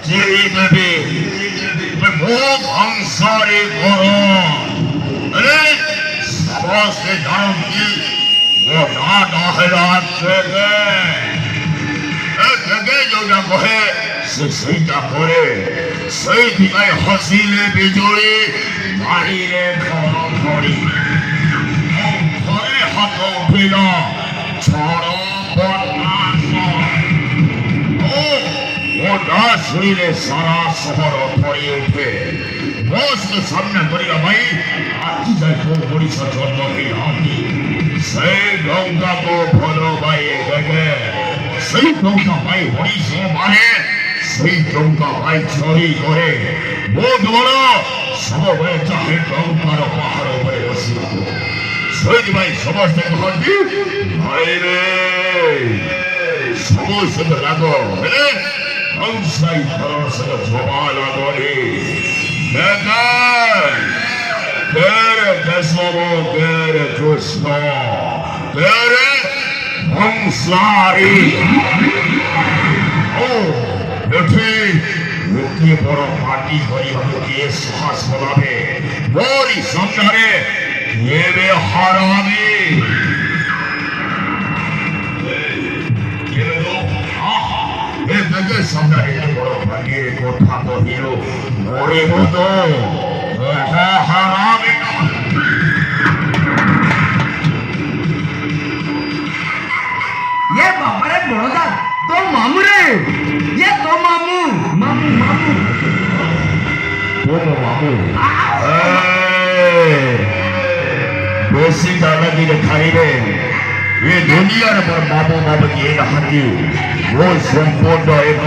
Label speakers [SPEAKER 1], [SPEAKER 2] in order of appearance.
[SPEAKER 1] যেই দেবে মুখ অংশরে করো আরে সবাসে জানো কি গোটা ডাহেরা থেকে যোগা কহে সেইটা করে সেই দিকে হসিলে বিজুড়ি বাড়িরে ঘড়ি ঘরে হাত উঠিল ছড় ওটা শুইলে সারা শহর ভরে উঠে বসকে সামনে করিয়া ভাই আজ দেখো ওড়িশা জন্ম আমি সেই নৌকাকে ভালো ভাইয়ে দেখে সেই নৌকা ভাই ওড়িশা মানে সেই নৌকা ভাই চুরি করে বোধ বড় সবাই চাহে নৌকার পাহাড় উপরে বসিল সেই ভাই সমস্ত কহନ୍ତି ভাই রে সমস্ত লাগো হংসাই খরসে জমা লাগলে দেখায় তেরে কেশব তেরে কৃষ্ণ তেরে হংসারি ও এটি এতে বড় পার্টি হরিভাবে কে সাহস বলাবে বড়ি সামনে নেবে হারাবে দেখে সামনে বড় ভাগে কথা কহিল মরে মতো হারাবে
[SPEAKER 2] ये बाबा रे बड़ोदा तो मामू रे ये तो मामू मामू मामू
[SPEAKER 1] तो मामू बेसी दादाजी ने खाई रे ये दुनिया पर मामू मामू ये नहाती वो संपूर्ण एक